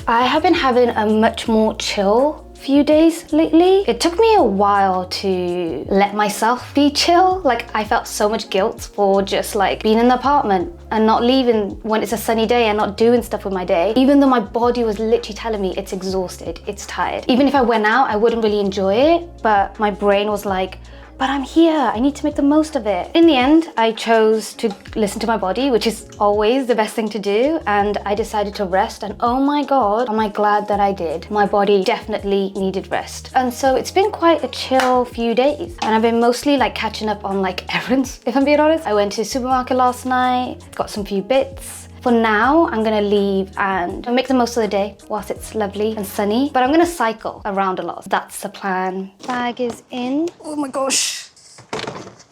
I have been having a much more chill few days lately. It took me a while to let myself be chill. Like, I felt so much guilt for just like being in the apartment and not leaving when it's a sunny day and not doing stuff with my day, even though my body was literally telling me it's exhausted, it's tired. Even if I went out, I wouldn't really enjoy it, but my brain was like, but I'm here, I need to make the most of it. In the end, I chose to listen to my body, which is always the best thing to do, and I decided to rest, and oh my God, am I glad that I did. My body definitely needed rest. And so it's been quite a chill few days, and I've been mostly like catching up on like errands, if I'm being honest. I went to the supermarket last night, got some few bits. For now, I'm gonna leave and make the most of the day whilst it's lovely and sunny, but I'm gonna cycle around a lot. That's the plan. Bag is in. Oh my gosh.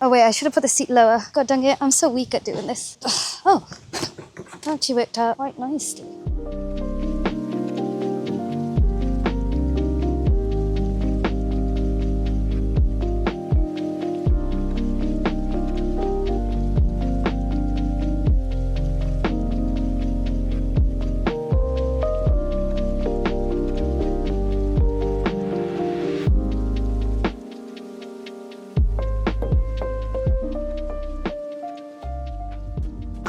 Oh wait, I should have put the seat lower. God dang it, I'm so weak at doing this. Oh, that actually worked out quite nicely.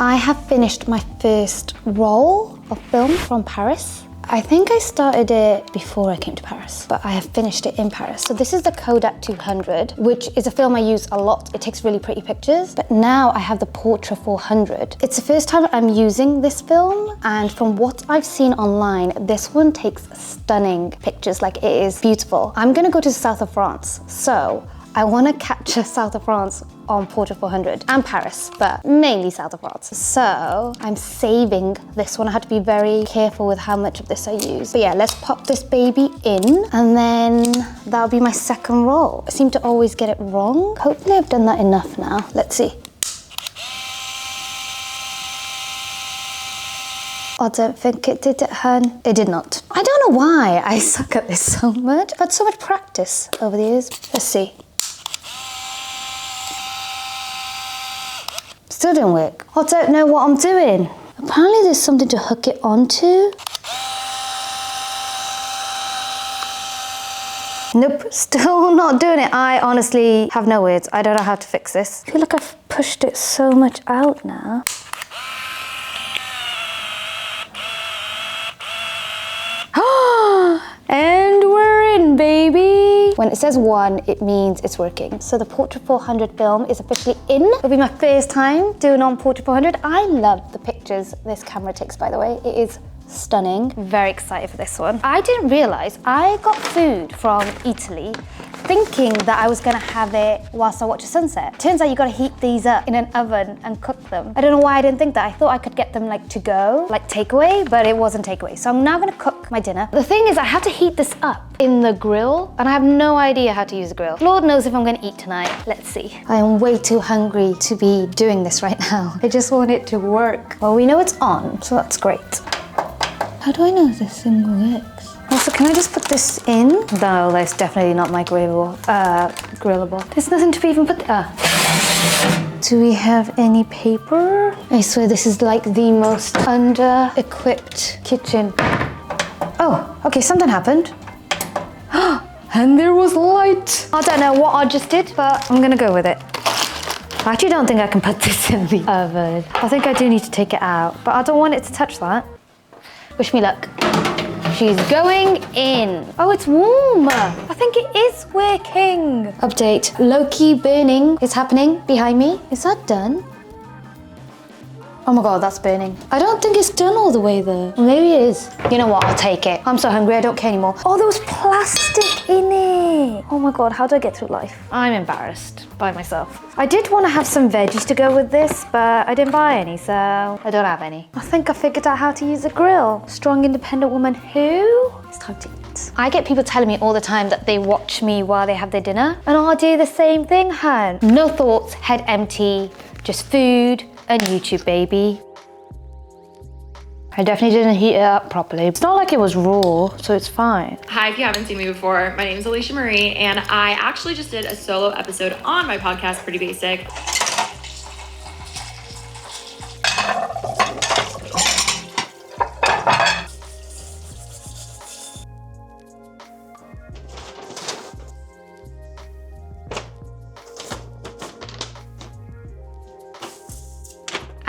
I have finished my first roll of film from Paris. I think I started it before I came to Paris, but I have finished it in Paris. So this is the Kodak 200, which is a film I use a lot. It takes really pretty pictures, but now I have the Portra 400. It's the first time I'm using this film, and from what I've seen online, this one takes stunning pictures, like it is beautiful. I'm gonna go to the south of France, so I want to capture south of France on Portra 400 and Paris, but mainly south of France. So I'm saving this one. I had to be very careful with how much of this I use. But yeah, let's pop this baby in, and then that'll be my second roll. I seem to always get it wrong. Hopefully I've done that enough now. Let's see. I don't think it did it, hun. It did not. I don't know why I suck at this so much. I've had so much practice over the years. Let's see. Still didn't work. I don't know what I'm doing. Apparently there's something to hook it onto. Nope, still not doing it. I honestly have no words. I don't know how to fix this. I feel like I've pushed it so much out now. And we're in, baby. When it says 1, it means it's working. So the Portra 400 film is officially in. It'll be my first time doing on Portra 400. I love the pictures this camera takes, by the way. It is stunning. Very excited for this one. I didn't realize I got food from Italy thinking that I was gonna have it whilst I watch a sunset. Turns out you gotta heat these up in an oven and cook them. I don't know why I didn't think that. I thought I could get them like to go, like takeaway, but it wasn't takeaway. So I'm now gonna cook my dinner. The thing is, I have to heat this up in the grill, and I have no idea how to use the grill. Lord knows if I'm gonna eat tonight. Let's see. I am way too hungry to be doing this right now. I just want it to work. Well, we know it's on, so that's great. How do I know if this thing works? Also, can I just put this in? No, that's definitely not microwavable, grillable. There's nothing to even put, Do we have any paper? I swear this is like the most under-equipped kitchen. Oh, okay, something happened. And there was light. I don't know what I just did, but I'm gonna go with it. I actually don't think I can put this in the oven. I think I do need to take it out, but I don't want it to touch that. Wish me luck. She's going in. Oh, it's warm. I think it is working. Update, low-key burning is happening behind me. Is that done? Oh my God, that's burning. I don't think it's done all the way there. Maybe it is. You know what, I'll take it. I'm so hungry, I don't care anymore. Oh, there was plastic in it. Oh my God, how do I get through life? I'm embarrassed by myself. I did want to have some veggies to go with this, but I didn't buy any, so I don't have any. I think I figured out how to use a grill. Strong, independent woman who? It's time to eat. I get people telling me all the time that they watch me while they have their dinner, and I'll do the same thing, hun. No thoughts, head empty, just food and YouTube, baby. I definitely didn't heat it up properly. It's not like it was raw, so it's fine. Hi, if you haven't seen me before, my name is Alicia Marie, and I actually just did a solo episode on my podcast, Pretty Basic.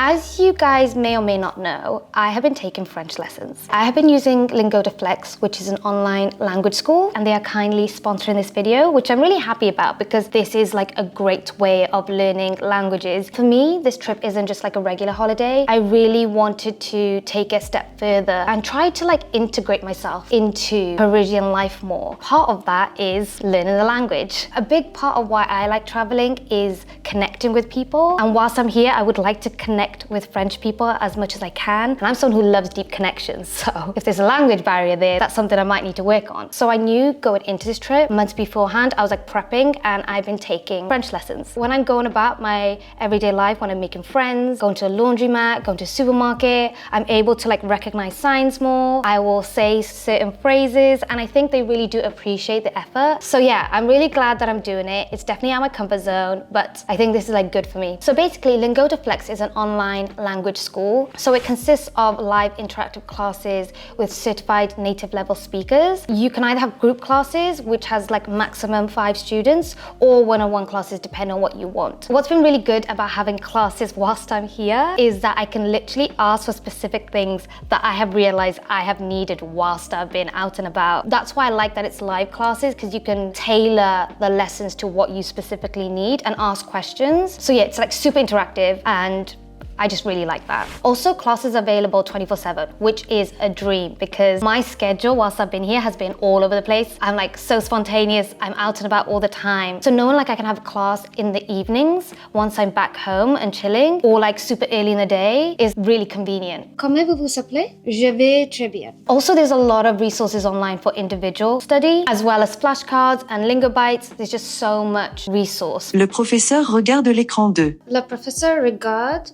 As you guys may or may not know, I have been taking French lessons. I have been using Lingoda Flex, which is an online language school, and they are kindly sponsoring this video, which I'm really happy about because this is like a great way of learning languages. For me, this trip isn't just like a regular holiday. I really wanted to take it a step further and try to like integrate myself into Parisian life more. Part of that is learning the language. A big part of why I like traveling is connecting with people. And whilst I'm here, I would like to connect with French people as much as I can. And I'm someone who loves deep connections. So if there's a language barrier there, that's something I might need to work on. So I knew going into this trip, months beforehand, I was like prepping and I've been taking French lessons. When I'm going about my everyday life, when I'm making friends, going to a laundromat, going to a supermarket, I'm able to like recognize signs more. I will say certain phrases and I think they really do appreciate the effort. So yeah, I'm really glad that I'm doing it. It's definitely out of my comfort zone, but I think this is like good for me. So basically, Lingoda Flex is an online language school. So it consists of live interactive classes with certified native level speakers. You can either have group classes, which has like maximum 5 students, or one-on-one classes depending on what you want. What's been really good about having classes whilst I'm here is that I can literally ask for specific things that I have realized I have needed whilst I've been out and about. That's why I like that it's live classes, because you can tailor the lessons to what you specifically need and ask questions. So yeah, it's like super interactive and I just really like that. Also, classes available 24/7, which is a dream because my schedule whilst I've been here has been all over the place. I'm like so spontaneous, I'm out and about all the time. So knowing like I can have a class in the evenings once I'm back home and chilling, or like super early in the day is really convenient. Comment vous vous appelez? Je vais très bien. Also, there's a lot of resources online for individual study, as well as flashcards and lingo bites. There's just so much resource. Le professeur regarde l'écran 2. Le professeur regarde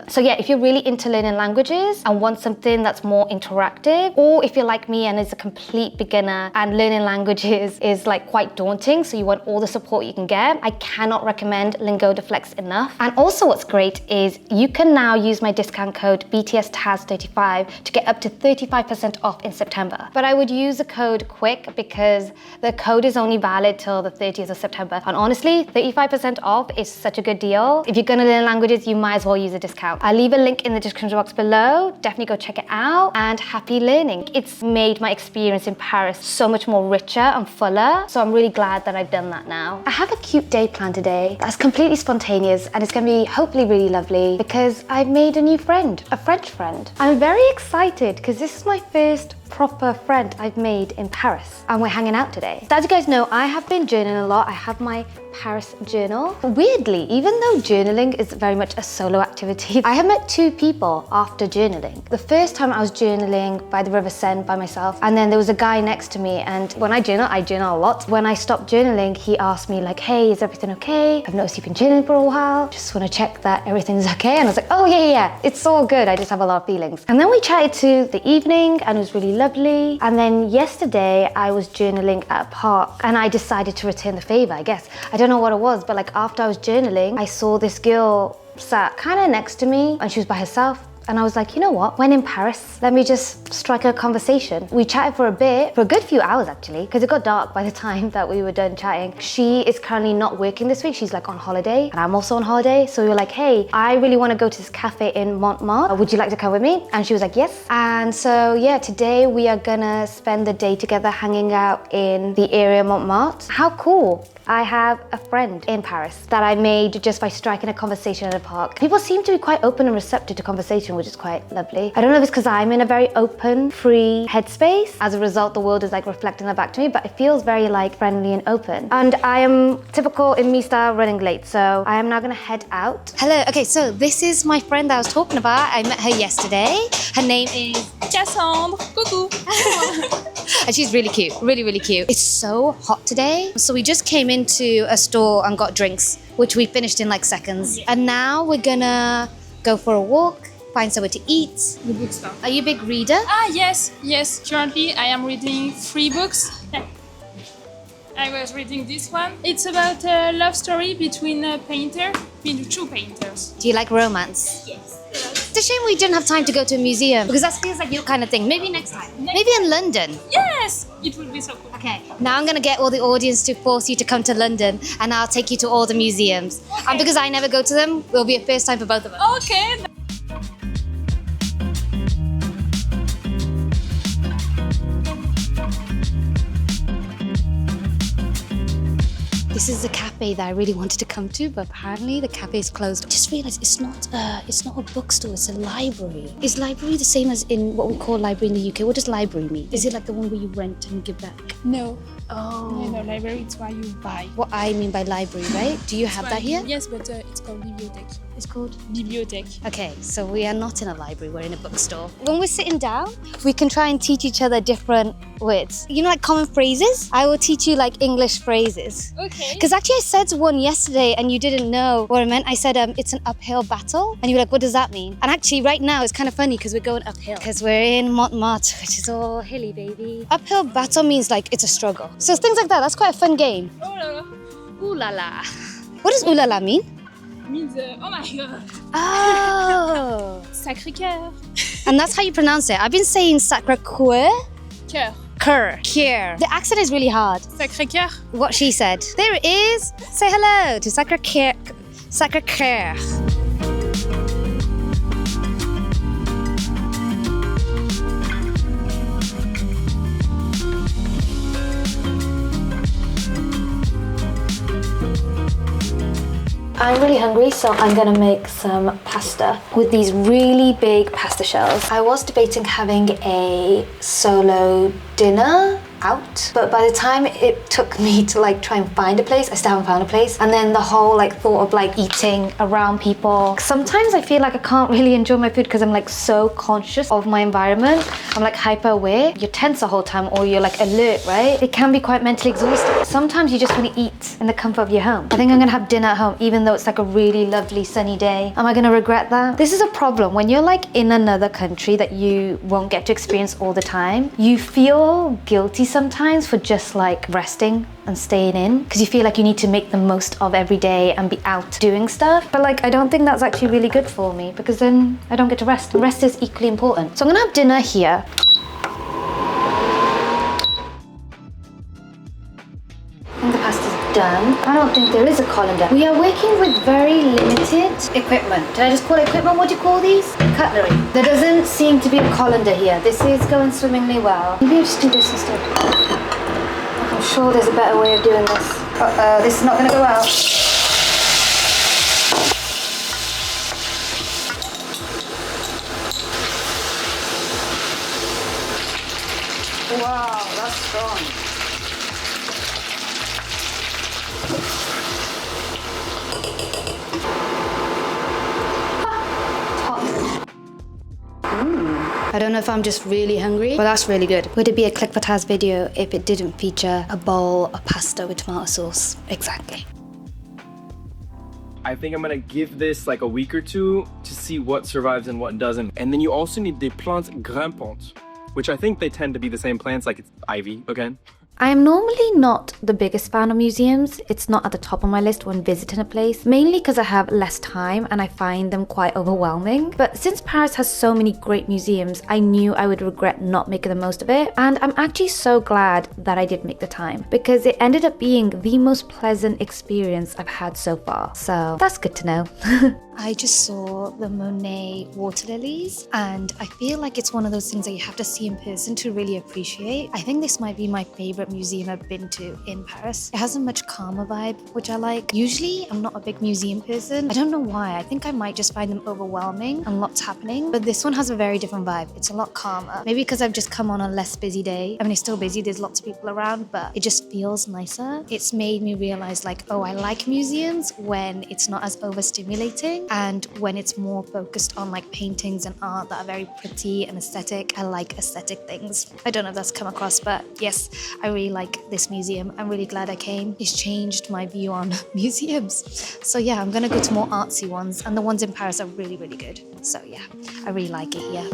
So yeah, if you're really into learning languages and want something that's more interactive, or if you're like me and is a complete beginner and learning languages is like quite daunting, so you want all the support you can get, I cannot recommend Lingoda Flex enough. And also what's great is you can now use my discount code BTSTAS35 to get up to 35% off in September. But I would use the code quick because the code is only valid till the 30th of September. And honestly, 35% off is such a good deal. If you're gonna learn languages, you might as well use a discount. I'll leave a link in the description box below. Definitely go check it out and happy learning. It's made my experience in Paris so much more richer and fuller. So I'm really glad that I've done that now. I have a cute day planned today that's completely spontaneous and it's gonna be hopefully really lovely because I've made a new friend, a French friend. I'm very excited because this is my first proper friend I've made in Paris and we're hanging out today. So as you guys know, I have been journaling a lot. I have my Paris journal. Weirdly, even though journaling is very much a solo activity, I have met 2 people after journaling. The first time I was journaling by the River Seine by myself, and then there was a guy next to me, and when I journal a lot. When I stopped journaling, he asked me like, hey, is everything okay? I've noticed you've been journaling for a while. Just want to check that everything's okay. And I was like, oh yeah, it's all good. I just have a lot of feelings. And then we chatted to the evening and it was really lovely. And then yesterday I was journaling at a park and I decided to return the favor, I guess. I don't know what it was, but like after I was journaling, I saw this girl sat kind of next to me and she was by herself. And I was like, you know what? When in Paris, let me just strike a conversation. We chatted for a bit, for a good few hours actually, because it got dark by the time that we were done chatting. She is currently not working this week. She's like on holiday and I'm also on holiday. So we were like, hey, I really want to go to this cafe in Montmartre. Would you like to come with me? And she was like, yes. And so yeah, today we are gonna spend the day together hanging out in the area of Montmartre. How cool. I have a friend in Paris that I made just by striking a conversation at a park. People seem to be quite open and receptive to conversation, which is quite lovely. I don't know if it's because I'm in a very open, free headspace. As a result, the world is like reflecting that back to me, but it feels very like friendly and open. And I am typical in me style running late, so I am now gonna head out. Hello, okay, so this is my friend that I was talking about. I met her yesterday. Her name is Cassandre. Coucou. and she's really cute, really cute. It's so hot today, so we just came into a store and got drinks, which we finished in like seconds. And now we're gonna go for a walk, find somewhere to eat. The bookstore. Are you a big reader? Yes. Currently, I am reading 3 books. I was reading this one. It's about a love story between between 2 painters. Do you like romance? Yes. It's a shame we didn't have time to go to a museum because that feels like your kind of thing. Maybe next time. Maybe in London. Yes. It would be so cool. Okay, now I'm gonna get all the audience to force you to come to London and I'll take you to all the museums. And because I never go to them, it will be a first time for both of us. Okay. This is a cafe that I really wanted to come to, but apparently the cafe is closed. I just realized it's not a bookstore, it's a library. Is library the same as in what we call library in the UK? What does library mean? Is it like the one where you rent and give back? No. Oh. No, library, it's where you buy. What I mean by library, right? Do you have that here? Yes, but it's called bibliothèque. It's called? Bibliothèque. Okay, so we are not in a library, we're in a bookstore. When we're sitting down, we can try and teach each other different words. You know, like common phrases? I will teach you like English phrases. Okay. Because actually I said one yesterday and you didn't know what I meant. I said it's an uphill battle. And you were like, what does that mean? And actually right now it's kind of funny because we're going uphill. Because we're in Montmartre, which is all hilly, baby. Uphill battle means like it's a struggle. So it's things like that. That's quite a fun game. Oh la la. Ooh la la. What does ooh la la mean? It means, oh my god. Oh. Sacré-Cœur. And that's how you pronounce it. I've been saying Sacré-Cœur. Cœur. Cœur. The accent is really hard. Sacré-Cœur. What she said. There it is. Say hello to Sacré-Cœur. Sacré-Cœur. I'm really hungry, so I'm gonna make some pasta with these really big pasta shells. I was debating having a solo dinner out, but by the time it took me to like try and find a place, I still haven't found a place. And then the whole like thought of like eating around people. Sometimes I feel like I can't really enjoy my food because I'm like so conscious of my environment. I'm like hyper aware. You're tense the whole time or you're like alert, right? It can be quite mentally exhausting. Sometimes you just want to eat in the comfort of your home. I think I'm gonna have dinner at home even though it's like a really lovely sunny day. Am I gonna regret that? This is a problem when you're like in another country that you won't get to experience all the time. You feel guilty sometimes for just like resting and staying in because you feel like you need to make the most of every day and be out doing stuff. But like I don't think that's actually really good for me because then I don't get to rest. Rest is equally important. So I'm gonna have dinner here. I think the pasta's done. I don't think there is a colander. We are working with very limited equipment. Did I just call it equipment? What do you call these? Cutlery. There doesn't seem to be a colander here. This is going swimmingly well. Maybe I'll just do this instead. I'm sure there's a better way of doing this. Uh-oh, this is not gonna go well. Wow, that's strong. I don't know if I'm just really hungry, but that's really good. Would it be a click for Taz video if it didn't feature a bowl of pasta with tomato sauce? Exactly. I think I'm gonna give this like a week or two to see what survives and what doesn't. And then you also need des plantes grimpantes, which I think they tend to be the same plants, like it's ivy again. I am normally not the biggest fan of museums. It's not at the top of my list when visiting a place, mainly because I have less time and I find them quite overwhelming. But since Paris has so many great museums, I knew I would regret not making the most of it. And I'm actually so glad that I did make the time because it ended up being the most pleasant experience I've had so far. So that's good to know. I just saw the Monet water lilies and I feel like it's one of those things that you have to see in person to really appreciate. I think this might be my favorite museum I've been to in Paris. It has a much calmer vibe, which I like. Usually, I'm not a big museum person. I don't know why. I think I might just find them overwhelming and lots happening. But this one has a very different vibe. It's a lot calmer. Maybe because I've just come on a less busy day. I mean, it's still busy. There's lots of people around, but it just feels nicer. It's made me realize like, oh, I like museums when it's not as overstimulating and when it's more focused on like paintings and art that are very pretty and aesthetic. I like aesthetic things. I don't know if that's come across, but yes, I really like this museum. I'm really glad I came. It's changed my view on museums. So yeah, I'm gonna go to more artsy ones and the ones in Paris are really, really good. So yeah, I really like it here.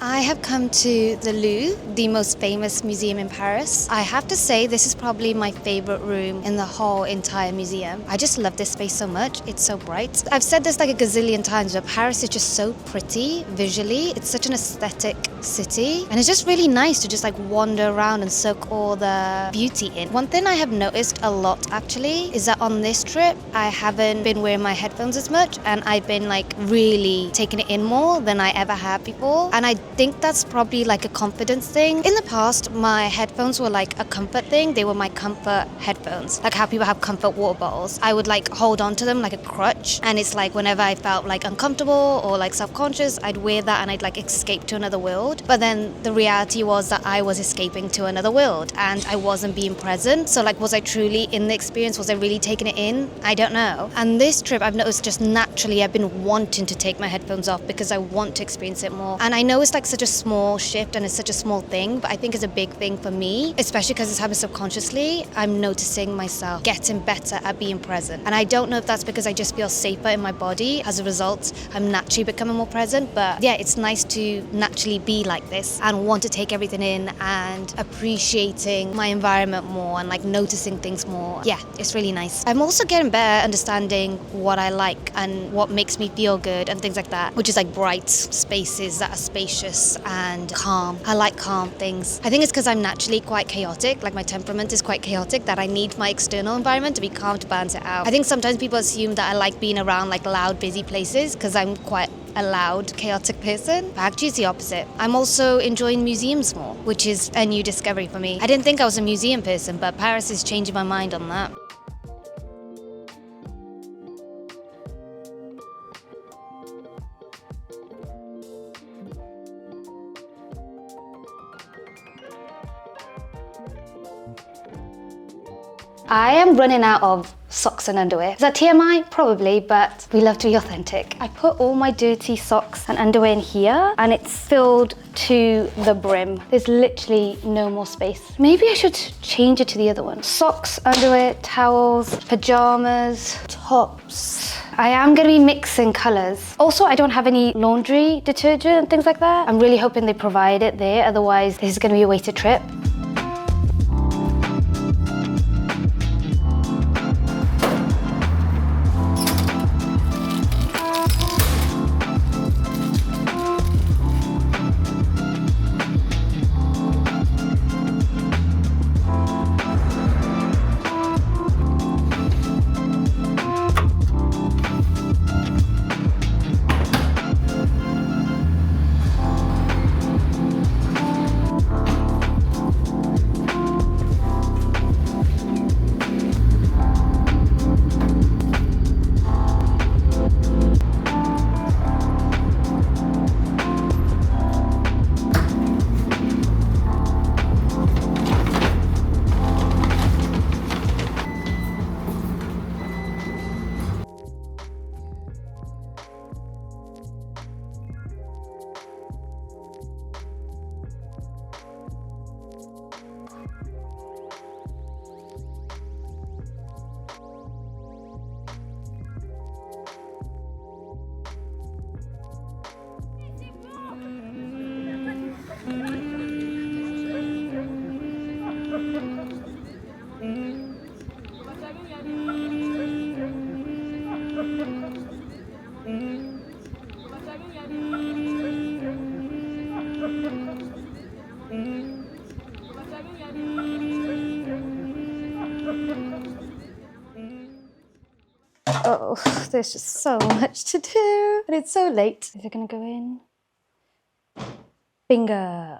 I I have come to the Louvre, the most famous museum in Paris. I have to say this is probably my favorite room in the whole entire museum. I just love this space so much. It's so bright. I've said this like a gazillion times, but Paris is just so pretty visually. It's such an aesthetic city, and it's just really nice to just like wander around and soak all the beauty in. One thing I have noticed a lot actually is that on this trip I haven't been wearing my headphones as much, and I've been like really taking it in more than I ever have before, and I think that's probably like a confidence thing. In the past my headphones were like a comfort thing. They were my comfort headphones, like how people have comfort water bottles. I would like hold on to them like a crutch, and it's like whenever I felt like uncomfortable or like self-conscious, I'd wear that and I'd like escape to another world. But then the reality was that I was escaping to another world and I wasn't being present. So like, was I truly in the experience? Was I really taking it in? I don't know. And this trip I've noticed just naturally I've been wanting to take my headphones off because I want to experience it more. And I know it's like such a small shift and it's such a small thing, but I think it's a big thing for me, especially because it's happening subconsciously. I'm noticing myself getting better at being present. And I don't know if that's because I just feel safer in my body. As a result, I'm naturally becoming more present. But yeah, it's nice to naturally be like this and want to take everything in and appreciating my environment more and like noticing things more. Yeah, it's really nice. I'm also getting better at understanding what I like and what makes me feel good and things like that, which is like bright spaces that are spacious and calm. I like calm things. I think it's because I'm naturally quite chaotic, like my temperament is quite chaotic, that I need my external environment to be calm to balance it out. I think sometimes people assume that I like being around like loud, busy places because I'm quite a loud, chaotic person, but actually it's the opposite. I'm also enjoying museums more, which is a new discovery for me. I didn't think I was a museum person, but Paris is changing my mind on that. I am running out of socks and underwear. Is that TMI? Probably, but we love to be authentic. I put all my dirty socks and underwear in here and it's filled to the brim. There's literally no more space. Maybe I should change it to the other one. Socks, underwear, towels, pajamas, tops. I am gonna be mixing colors. Also, I don't have any laundry detergent and things like that. I'm really hoping they provide it there, otherwise this is gonna be a wasted trip. Oh, there's just so much to do, and it's so late. Is it gonna go in? Bingo.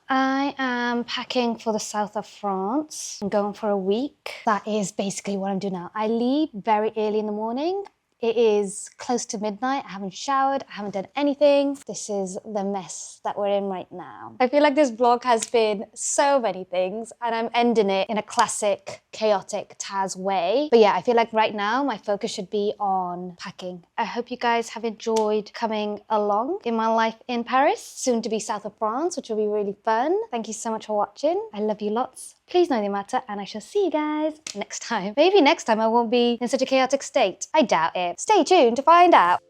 I am packing for the south of France. I'm going for a week. That is basically what I'm doing now. I leave very early in the morning. It is close to midnight. I haven't showered. I haven't done anything. This is the mess that we're in right now. I feel like this vlog has been so many things and I'm ending it in a classic, chaotic Taz way. But yeah, I feel like right now my focus should be on packing. I hope you guys have enjoyed coming along in my life in Paris, soon to be south of France, which will be really fun. Thank you so much for watching. I love you lots. Please know the matter, and I shall see you guys next time. Maybe next time I won't be in such a chaotic state. I doubt it. Stay tuned to find out.